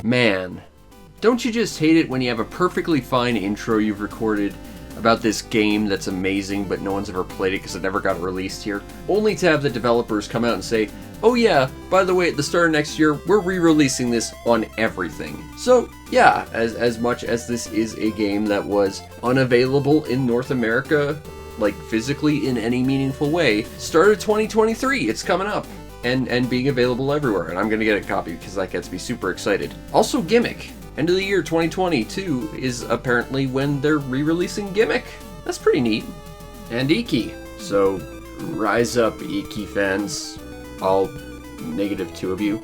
Man, don't you just hate it when you have a perfectly fine intro you've recorded about this game that's amazing but no one's ever played it because it never got released here, only to have the developers come out and say, oh yeah, by the way, at the start of next year, we're re-releasing this on everything. So yeah, as much as this is a game that was unavailable in North America, like physically in any meaningful way, start of 2023, it's coming up. And being available everywhere, and I'm gonna get a copy because that gets me super excited. Also, Gimmick. End of the year 2022 is apparently when they're re-releasing Gimmick. That's pretty neat. And Iki. So, rise up, Iki fans. All -2 of you.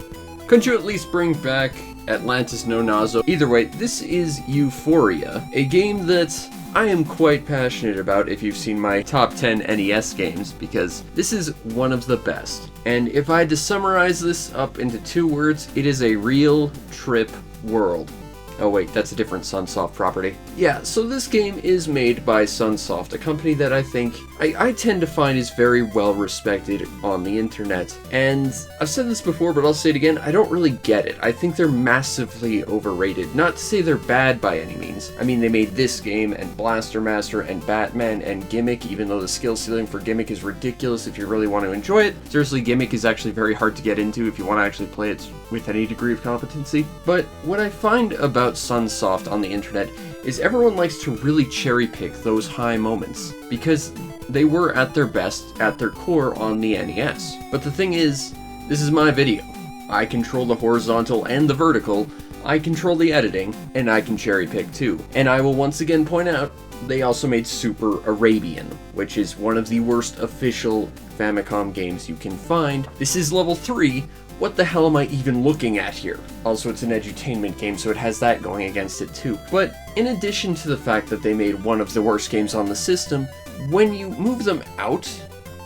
Couldn't you at least bring back Atlantis No Nazo? Either way, this is Ufouria, a game that I am quite passionate about if you've seen my top 10 NES games, because this is one of the best. And if I had to summarize this up into 2 words, it is a real trip world. Oh wait, that's a different Sunsoft property. Yeah, so this game is made by Sunsoft, a company that I think I tend to find is very well respected on the internet. And I've said this before, but I'll say it again, I don't really get it. I think they're massively overrated. Not to say they're bad by any means. I mean, they made this game, and Blaster Master, and Batman, and Gimmick, even though the skill ceiling for Gimmick is ridiculous if you really want to enjoy it. Seriously, Gimmick is actually very hard to get into if you want to actually play it with any degree of competency. But what I find about Sunsoft on the internet is everyone likes to really cherry pick those high moments, because they were at their best, at their core, on the NES. But the thing is, this is my video. I control the horizontal and the vertical, I control the editing, and I can cherry pick too. And I will once again point out, they also made Super Arabian, which is one of the worst official Famicom games you can find. This is level 3, what the hell am I even looking at here? Also, it's an edutainment game, so it has that going against it too. But in addition to the fact that they made one of the worst games on the system, when you move them out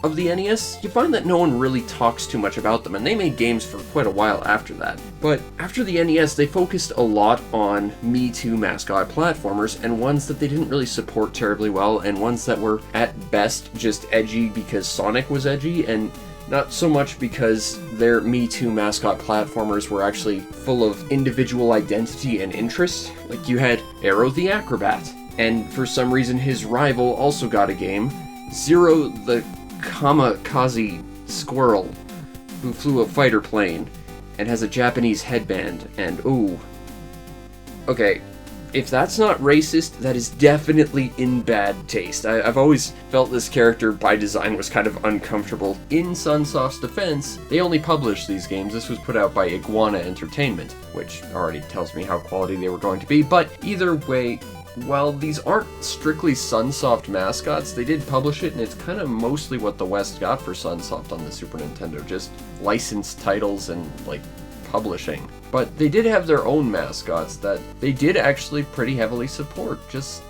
of the NES, you find that no one really talks too much about them, and they made games for quite a while after that. But after the NES, they focused a lot on Me Too mascot platformers, and ones that they didn't really support terribly well, and ones that were at best just edgy because Sonic was edgy, and not so much because their Me Too mascot platformers were actually full of individual identity and interest. Like, you had Arrow the Acrobat, and for some reason his rival also got a game, Zero the Kamikaze Squirrel, who flew a fighter plane and has a Japanese headband, and ooh. Okay, if that's not racist, that is definitely in bad taste. I've always felt this character by design was kind of uncomfortable. In Sunsoft's defense, they only published these games. This was put out by Iguana Entertainment, which already tells me how quality they were going to be. But either way, while these aren't strictly Sunsoft mascots, they did publish it, and it's kind of mostly what the West got for Sunsoft on the Super Nintendo, just licensed titles and, like, publishing. But they did have their own mascots that they did actually pretty heavily support, just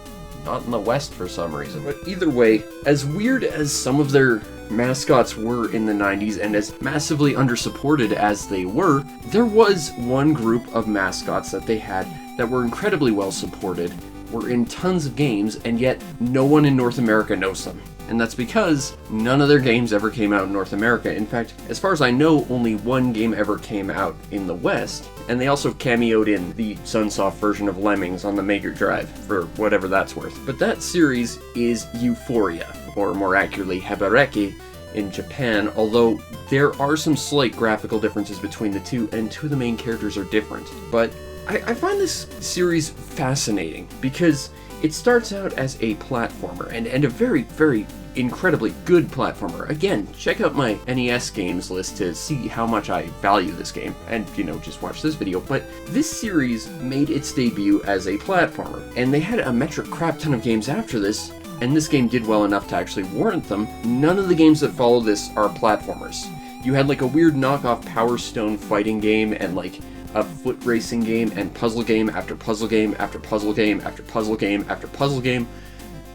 not in the West for some reason. But either way, as weird as some of their mascots were in the 90s and as massively undersupported as they were, there was one group of mascots that they had that were incredibly well supported, were in tons of games, and yet no one in North America knows them. And that's because none of their games ever came out in North America. In fact, as far as I know, only one game ever came out in the West, and they also cameoed in the Sunsoft version of Lemmings on the Mega Drive, for whatever that's worth. But that series is Ufouria, or more accurately, Habareki in Japan, although there are some slight graphical differences between the two, and 2 of the main characters are different. But I find this series fascinating, because it starts out as a platformer, and a very, very incredibly good platformer. Again, check out my NES games list to see how much I value this game, and, you know, just watch this video. But this series made its debut as a platformer, and they had a metric crap ton of games after this, and this game did well enough to actually warrant them. None of the games that follow this are platformers. You had like a weird knockoff Power Stone fighting game, and like a foot racing game, and puzzle game after puzzle game after puzzle game after puzzle game after puzzle game,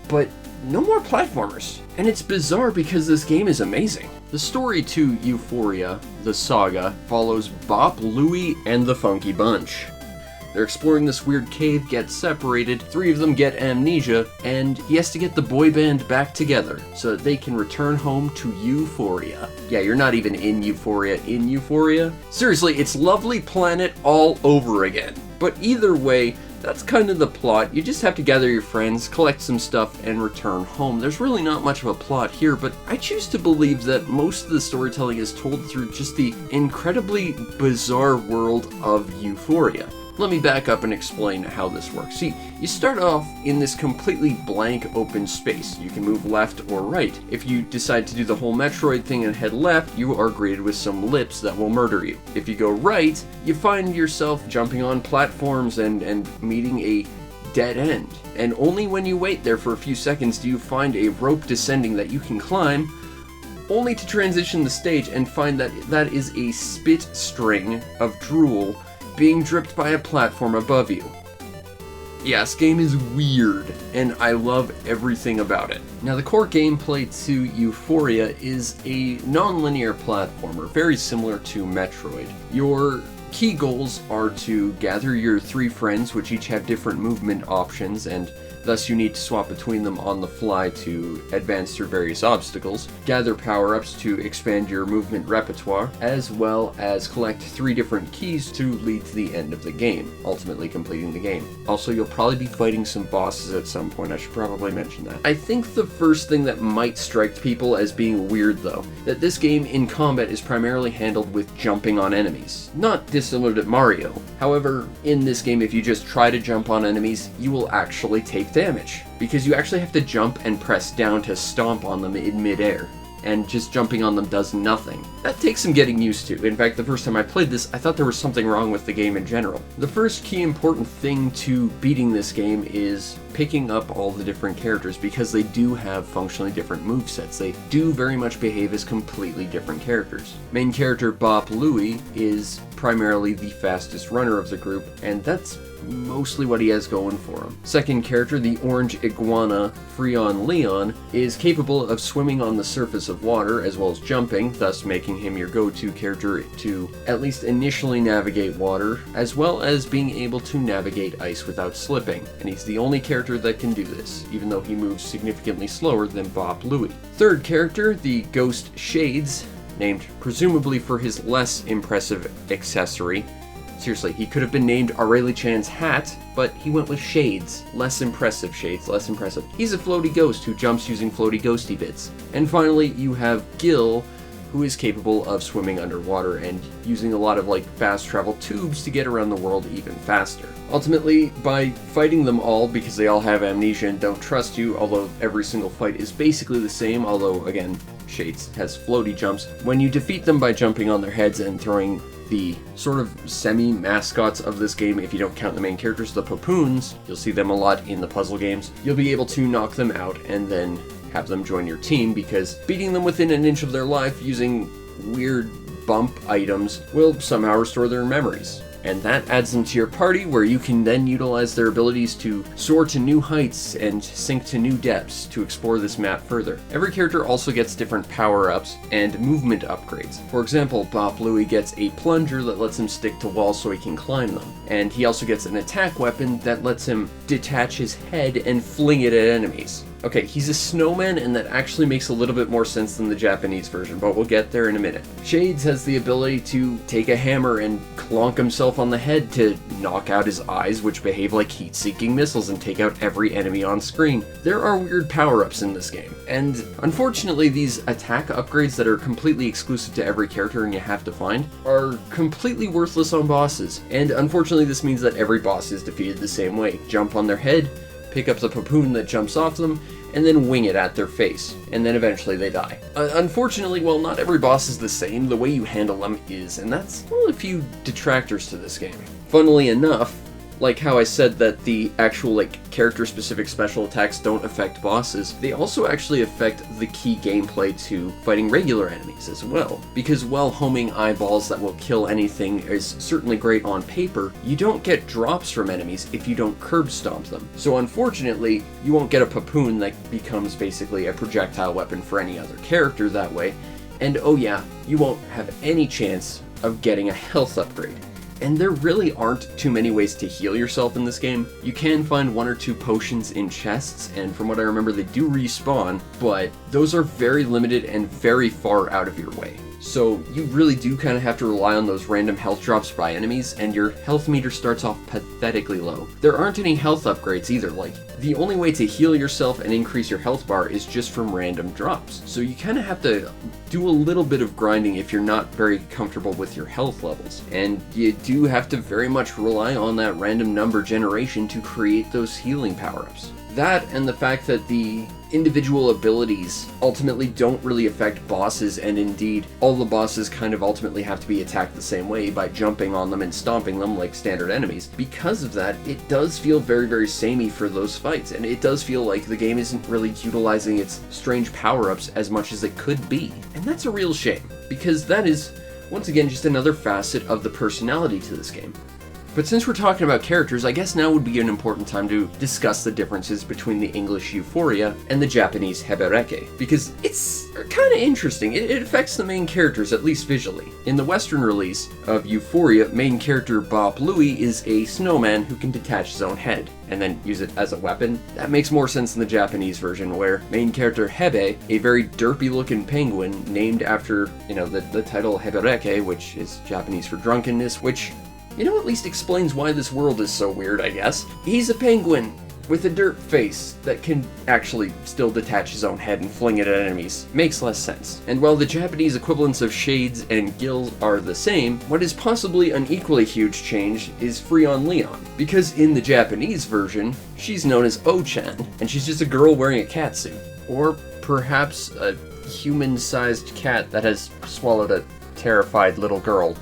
but no more platformers. And it's bizarre because this game is amazing. The story to Ufouria, the Saga, follows Bop, Louie, and the Funky Bunch. They're exploring this weird cave, get separated, 3 of them get amnesia, and he has to get the boy band back together so that they can return home to Ufouria. Yeah, you're not even in Ufouria. Seriously, it's Lovely Planet all over again. But either way, that's kind of the plot. You just have to gather your friends, collect some stuff, and return home. There's really not much of a plot here, but I choose to believe that most of the storytelling is told through just the incredibly bizarre world of Ufouria. Let me back up and explain how this works. See, you start off in this completely blank open space. You can move left or right. If you decide to do the whole Metroid thing and head left, you are greeted with some lips that will murder you. If you go right, you find yourself jumping on platforms and meeting a dead end. And only when you wait there for a few seconds do you find a rope descending that you can climb, only to transition the stage and find that that is a spit string of drool being dripped by a platform above you. Yeah, this game is weird, and I love everything about it. Now, the core gameplay to Ufouria is a non-linear platformer, very similar to Metroid. Your key goals are to gather your 3 friends, which each have different movement options, and thus you need to swap between them on the fly to advance through various obstacles, gather power-ups to expand your movement repertoire, as well as collect 3 different keys to lead to the end of the game, ultimately completing the game. Also, you'll probably be fighting some bosses at some point. I should probably mention that. I think the first thing that might strike people as being weird, though, that this game in combat is primarily handled with jumping on enemies, not dissimilar to Mario. However, in this game, if you just try to jump on enemies, you will actually take damage, because you actually have to jump and press down to stomp on them in midair, and just jumping on them does nothing. That takes some getting used to. In fact, the first time I played this, I thought there was something wrong with the game in general. The first key important thing to beating this game is picking up all the different characters, because they do have functionally different movesets. They do very much behave as completely different characters. Main character Bop Louie is primarily the fastest runner of the group, and that's mostly what he has going for him. Second character, the orange iguana Freon Leon, is capable of swimming on the surface of water as well as jumping, thus making him your go-to character to at least initially navigate water, as well as being able to navigate ice without slipping. And he's the only character that can do this, even though he moves significantly slower than Bop Louie. Third character, the ghost Shades, named presumably for his less impressive accessory. Seriously, he could have been named Aurelie Chan's hat, but he went with Shades. Less impressive, Shades, less impressive. He's a floaty ghost who jumps using floaty ghosty bits. And finally, you have Gill, who is capable of swimming underwater and using a lot of fast travel tubes to get around the world even faster. Ultimately, by fighting them all, because they all have amnesia and don't trust you, although every single fight is basically the same, although again, Shades has floaty jumps, when you defeat them by jumping on their heads and throwing the sort of semi-mascots of this game, if you don't count the main characters, the Papoons, you'll see them a lot in the puzzle games, you'll be able to knock them out and then have them join your team, because beating them within an inch of their life using weird bump items will somehow restore their memories. And that adds them to your party, where you can then utilize their abilities to soar to new heights and sink to new depths to explore this map further. Every character also gets different power-ups and movement upgrades. For example, Bop Louie gets a plunger that lets him stick to walls so he can climb them. And he also gets an attack weapon that lets him detach his head and fling it at enemies. Okay, he's a snowman, and that actually makes a little bit more sense than the Japanese version, but we'll get there in a minute. Shades has the ability to take a hammer and clonk himself on the head to knock out his eyes, which behave like heat-seeking missiles and take out every enemy on screen. There are weird power-ups in this game, and unfortunately these attack upgrades that are completely exclusive to every character and you have to find are completely worthless on bosses. And unfortunately this means that every boss is defeated the same way. Jump on their head, pick up the Papoon that jumps off them, and then wing it at their face, and then eventually they die. Unfortunately, while not every boss is the same, the way you handle them is, and that's one of the few detractors to this game. Funnily enough, like how I said that the actual character-specific special attacks don't affect bosses, they also actually affect the key gameplay to fighting regular enemies as well. Because while homing eyeballs that will kill anything is certainly great on paper, you don't get drops from enemies if you don't curb stomp them. So unfortunately, you won't get a Papoon that becomes basically a projectile weapon for any other character that way, and oh yeah, you won't have any chance of getting a health upgrade. And there really aren't too many ways to heal yourself in this game. You can find 1 or 2 potions in chests, and from what I remember they do respawn, but those are very limited and very far out of your way. So you really do kind of have to rely on those random health drops by enemies, and your health meter starts off pathetically low. There aren't any health upgrades either, like, the only way to heal yourself and increase your health bar is just from random drops. So you kind of have to do a little bit of grinding if you're not very comfortable with your health levels. And you do have to very much rely on that random number generation to create those healing power-ups. That and the fact that the individual abilities ultimately don't really affect bosses, and indeed all the bosses kind of ultimately have to be attacked the same way by jumping on them and stomping them like standard enemies. Because of that, it does feel very, very samey for those fights, and it does feel like the game isn't really utilizing its strange power-ups as much as it could be. And that's a real shame, because that is, once again, just another facet of the personality to this game. But since we're talking about characters, I guess now would be an important time to discuss the differences between the English Ufouria and the Japanese Hebereke, because it's kind of interesting. It affects the main characters, at least visually. In the Western release of Ufouria, main character Bob Louie is a snowman who can detach his own head and then use it as a weapon. That makes more sense in the Japanese version, where main character Hebe, a very derpy-looking penguin named after, the title Hebereke, which is Japanese for drunkenness, which at least explains why this world is so weird, I guess. He's a penguin with a derp face that can actually still detach his own head and fling it at enemies. Makes less sense. And while the Japanese equivalents of Shades and Gill are the same, what is possibly an equally huge change is Freon Leon. Because in the Japanese version, she's known as O-chan, and she's just a girl wearing a catsuit. Or perhaps a human-sized cat that has swallowed a terrified little girl.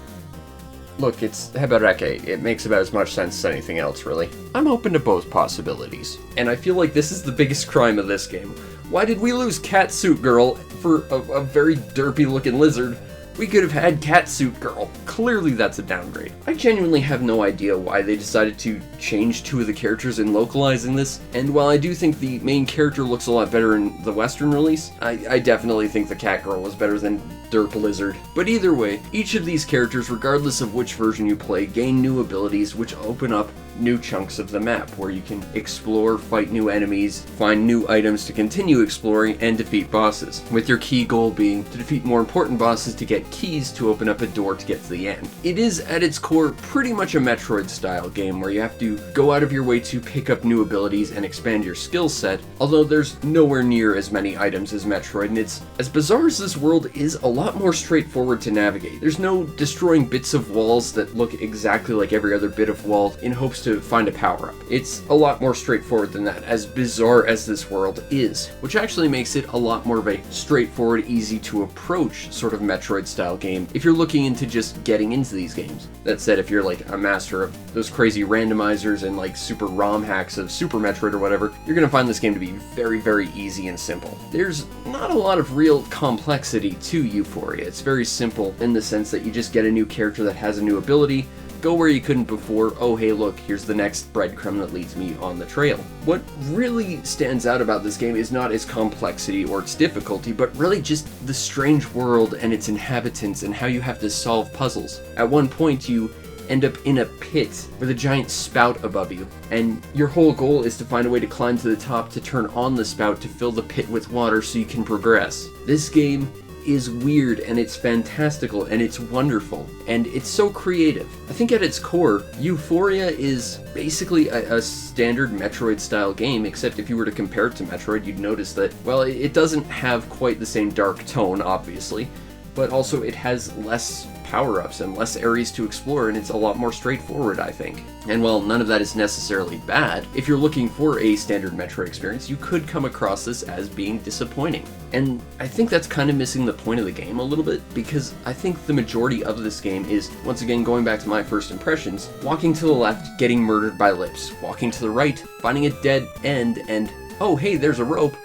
Look, it's Hebereke. It makes about as much sense as anything else, really. I'm open to both possibilities. And I feel like this is the biggest crime of this game. Why did we lose Catsuit Girl for a very derpy-looking lizard? We could have had Catsuit Girl. Clearly that's a downgrade. I genuinely have no idea why they decided to change 2 of the characters in localizing this, and while I do think the main character looks a lot better in the Western release, I definitely think the Cat Girl was better than Derp Lizard. But either way, each of these characters, regardless of which version you play, gain new abilities which open up new chunks of the map where you can explore, fight new enemies, find new items to continue exploring, and defeat bosses, with your key goal being to defeat more important bosses to get keys to open up a door to get to the end. It is at its core pretty much a Metroid style game where you have to go out of your way to pick up new abilities and expand your skill set, although there's nowhere near as many items as Metroid, and it's, as bizarre as this world is, a lot more straightforward to navigate. There's no destroying bits of walls that look exactly like every other bit of wall in hopes to find a power-up. It's a lot more straightforward than that, as bizarre as this world is, which actually makes it a lot more of a straightforward, easy to approach sort of Metroid-style game if you're looking into just getting into these games. That said, if you're like a master of those crazy randomizers and like super ROM hacks of Super Metroid or whatever, you're gonna find this game to be very, very easy and simple. There's not a lot of real complexity to Ufouria. It's very simple in the sense that you just get a new character that has a new ability, go where you couldn't before, oh hey look, here's the next breadcrumb that leads me on the trail. What really stands out about this game is not its complexity or its difficulty, but really just the strange world and its inhabitants and how you have to solve puzzles. At one point you end up in a pit with a giant spout above you, and your whole goal is to find a way to climb to the top to turn on the spout to fill the pit with water so you can progress. This game is weird, and it's fantastical, and it's wonderful, and it's so creative. I think at its core, Ufouria is basically a standard Metroid-style game, except if you were to compare it to Metroid, you'd notice that, well, it doesn't have quite the same dark tone, obviously, but also it has less power-ups and less areas to explore, and it's a lot more straightforward, I think. And while none of that is necessarily bad, if you're looking for a standard Metroid experience, you could come across this as being disappointing. And I think that's kind of missing the point of the game a little bit, because I think the majority of this game is, once again going back to my first impressions, walking to the left, getting murdered by Lips, walking to the right, finding a dead end, and oh hey, there's a rope,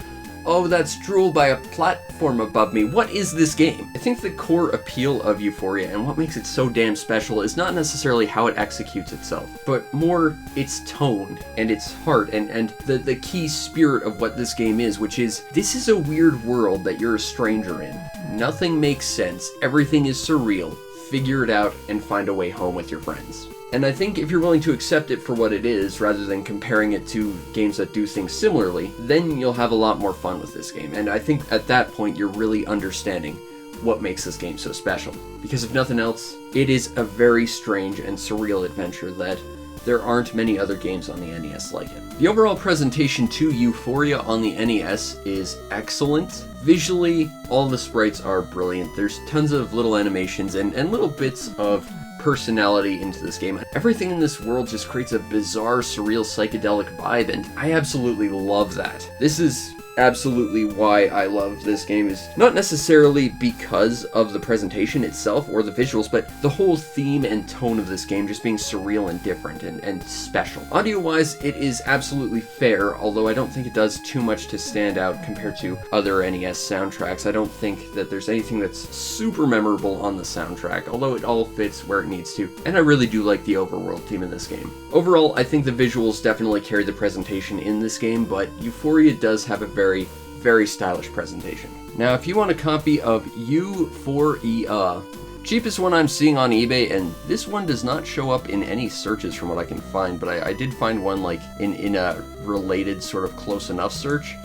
oh, that's drool by a platform above me. What is this game? I think the core appeal of Ufouria and what makes it so damn special is not necessarily how it executes itself, but more its tone and its heart and the key spirit of what this game is, which is, this is a weird world that you're a stranger in. Nothing makes sense. Everything is surreal. figure it out and find a way home with your friends. And I think if you're willing to accept it for what it is, rather than comparing it to games that do things similarly, then you'll have a lot more fun with this game. And I think at that point, you're really understanding what makes this game so special. Because if nothing else, it is a very strange and surreal adventure that there aren't many other games on the NES like it. The overall presentation to Ufouria on the NES is excellent. Visually, all the sprites are brilliant. There's tons of little animations and little bits of personality into this game. Everything in this world just creates a bizarre, surreal, psychedelic vibe, and I absolutely love that. This is absolutely why I love this game, is not necessarily because of the presentation itself or the visuals, but the whole theme and tone of this game just being surreal and different and special. Audio-wise, it is absolutely fair, although I don't think it does too much to stand out compared to other NES soundtracks. I don't think that there's anything that's super memorable on the soundtrack, although it all fits where it needs to, and I really do like the overworld theme in this game. Overall, I think the visuals definitely carry the presentation in this game, but Ufouria does have a very stylish presentation. Now, if you want a copy of Ufouria, cheapest one I'm seeing on eBay, and this one does not show up in any searches from what I can find, but I did find one like in a related sort of close enough search,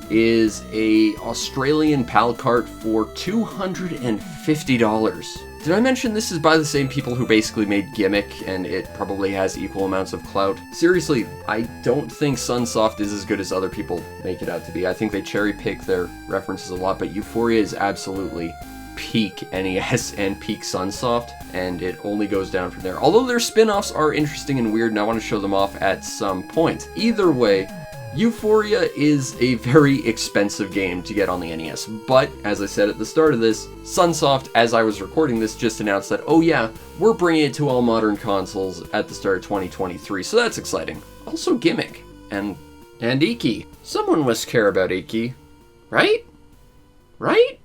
is a Australian PAL cart for $250. Did I mention this is by the same people who basically made Gimmick, and it probably has equal amounts of clout? Seriously, I don't think Sunsoft is as good as other people make it out to be. I think they cherry pick their references a lot, but Ufouria is absolutely peak NES and peak Sunsoft, and it only goes down from there. Although their spin-offs are interesting and weird, and I want to show them off at some point. Either way, Ufouria is a very expensive game to get on the NES, but as I said at the start of this, Sunsoft, as I was recording this, just announced that, oh yeah, we're bringing it to all modern consoles at the start of 2023, so that's exciting. Also Gimmick, and Iki. Someone must care about Iki, right? Right?